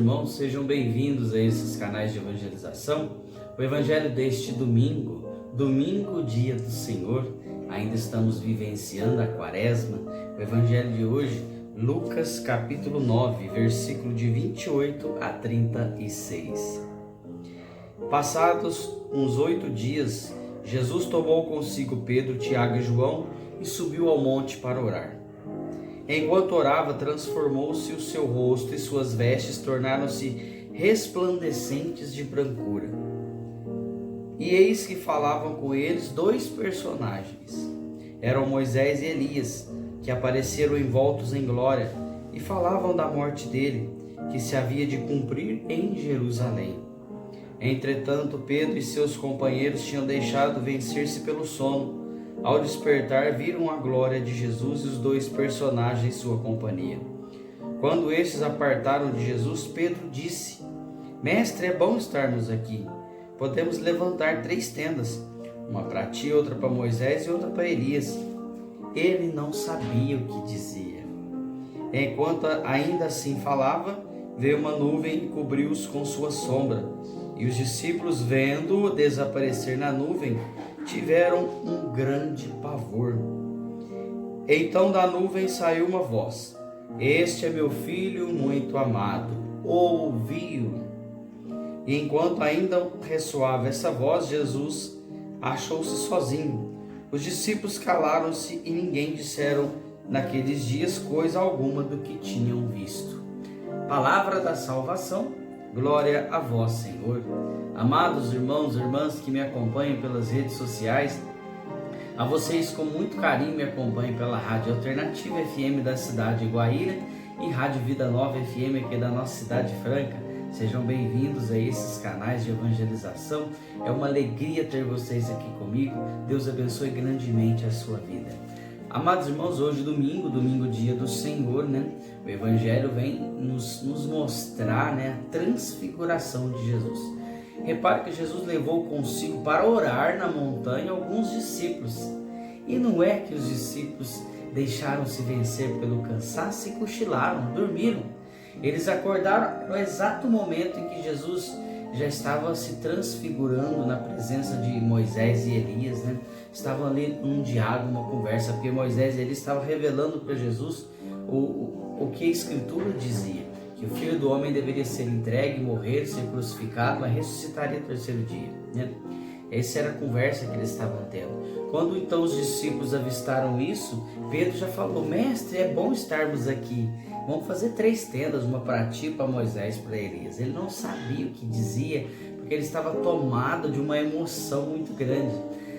irmãos, sejam bem-vindos a esses canais de evangelização. O evangelho deste domingo, dia do Senhor, ainda estamos vivenciando a quaresma. O evangelho de hoje, Lucas capítulo 9, versículo de 28 a 36. Passados uns 8 dias, Jesus tomou consigo Pedro, Tiago e João e subiu ao monte para orar. Enquanto orava, transformou-se o seu rosto e suas vestes tornaram-se resplandecentes de brancura. E eis que falavam com eles dois personagens. Eram Moisés e Elias, que apareceram envoltos em glória e falavam da morte dele, que se havia de cumprir em Jerusalém. Entretanto, Pedro e seus companheiros tinham deixado vencer-se pelo sono. Ao despertar, viram a glória de Jesus e os dois personagens em sua companhia. Quando estes apartaram de Jesus, Pedro disse: Mestre, é bom estarmos aqui. Podemos levantar 3 tendas, uma para ti, outra para Moisés e outra para Elias. Ele não sabia o que dizia. Enquanto ainda assim falava, veio uma nuvem e cobriu-os com sua sombra. E os discípulos, vendo-o desaparecer na nuvem, tiveram um grande pavor. Então da nuvem saiu uma voz: Este é meu filho muito amado, ouvi-o. E enquanto ainda ressoava essa voz, Jesus achou-se sozinho. Os discípulos calaram-se e ninguém disseram naqueles dias coisa alguma do que tinham visto. Palavra da salvação, glória a vós, Senhor. Amados irmãos e irmãs que me acompanham pelas redes sociais, a vocês com muito carinho me acompanham pela Rádio Alternativa FM da cidade de Guaíra e Rádio Vida Nova FM aqui da nossa cidade franca. Sejam bem-vindos a esses canais de evangelização. É uma alegria ter vocês aqui comigo. Deus abençoe grandemente a sua vida. Amados irmãos, hoje domingo dia do Senhor, O Evangelho vem nos mostrar, a transfiguração de Jesus. Repare que Jesus levou consigo para orar na montanha alguns discípulos. E não é que os discípulos deixaram-se vencer pelo cansaço e cochilaram, dormiram. Eles acordaram no exato momento em que Jesus já estava se transfigurando na presença de Moisés e Elias, Estavam ali num diálogo, uma conversa, porque Moisés e Elias estavam revelando para Jesus o que a Escritura dizia, que o Filho do Homem deveria ser entregue, morrer, ser crucificado, mas ressuscitaria no 3º dia, Essa era a conversa que eles estavam tendo. Quando então os discípulos avistaram isso, Pedro já falou: Mestre, é bom estarmos aqui. Vamos fazer 3 tendas, uma para ti, para Moisés, para Elias. Ele não sabia o que dizia, porque ele estava tomado de uma emoção muito grande.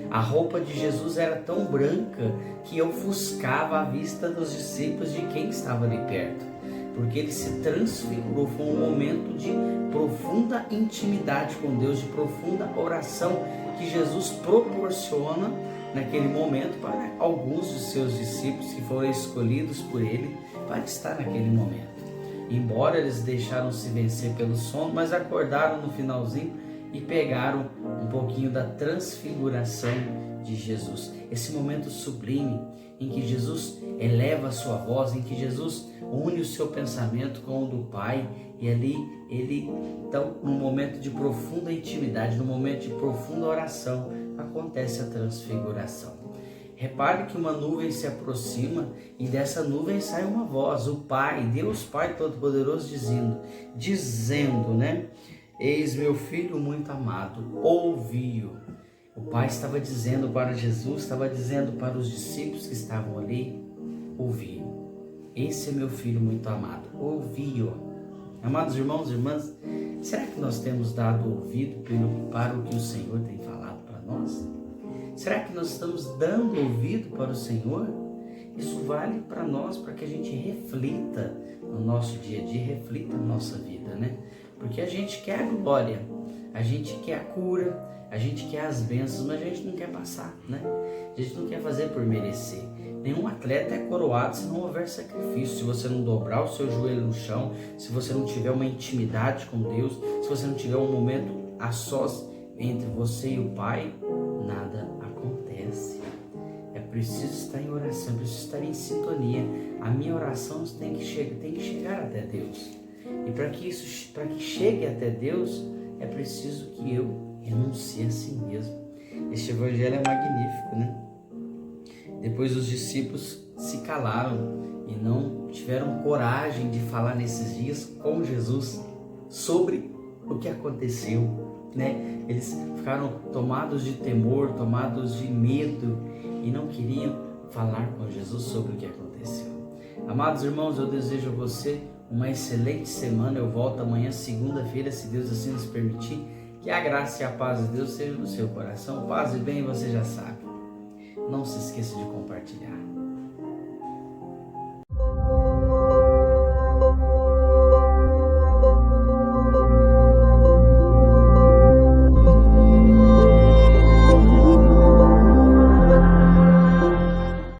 A roupa de Jesus era tão branca que ofuscava a vista dos discípulos de quem estava ali perto, porque ele se transfigurou. Foi um momento de profunda intimidade com Deus, de profunda oração que Jesus proporciona naquele momento para alguns de seus discípulos que foram escolhidos por ele para estar naquele momento. Embora eles deixaram-se vencer pelo sono, mas acordaram no finalzinho e pegaram um pouquinho da transfiguração de Jesus. Esse momento sublime em que Jesus eleva a sua voz, em que Jesus une o seu pensamento com o do Pai, e ali então, num momento de profunda intimidade, num momento de profunda oração, acontece a transfiguração. Repare que uma nuvem se aproxima e dessa nuvem sai uma voz, o Pai, Deus Pai Todo-Poderoso, dizendo, Eis meu filho muito amado, ouvi-o. O Pai estava dizendo para Jesus, estava dizendo para os discípulos que estavam ali: ouvi-o. Esse é meu filho muito amado, ouvi-o. Amados irmãos e irmãs, será que nós temos dado ouvido para o que o Senhor tem falado para nós? Será que nós estamos dando ouvido para o Senhor? Isso vale para nós, para que a gente reflita no nosso dia a dia, reflita na nossa vida, Porque a gente quer a glória, a gente quer a cura, a gente quer as bênçãos, mas a gente não quer passar, A gente não quer fazer por merecer. Nenhum atleta é coroado se não houver sacrifício, se você não dobrar o seu joelho no chão, se você não tiver uma intimidade com Deus, se você não tiver um momento a sós entre você e o Pai, nada acontece. É preciso estar em oração, é preciso estar em sintonia. A minha oração tem que chegar até Deus. E para que chegue até Deus, é preciso que eu renuncie a si mesmo. Este evangelho é magnífico, né? Depois os discípulos se calaram e não tiveram coragem de falar nesses dias com Jesus sobre o que aconteceu, né? Eles ficaram tomados de temor, tomados de medo e não queriam falar com Jesus sobre o que aconteceu. Amados irmãos, eu desejo a você uma excelente semana. Eu volto amanhã, segunda-feira, se Deus assim nos permitir. Que a graça e a paz de Deus sejam no seu coração. Paz e bem, você já sabe. Não se esqueça de compartilhar.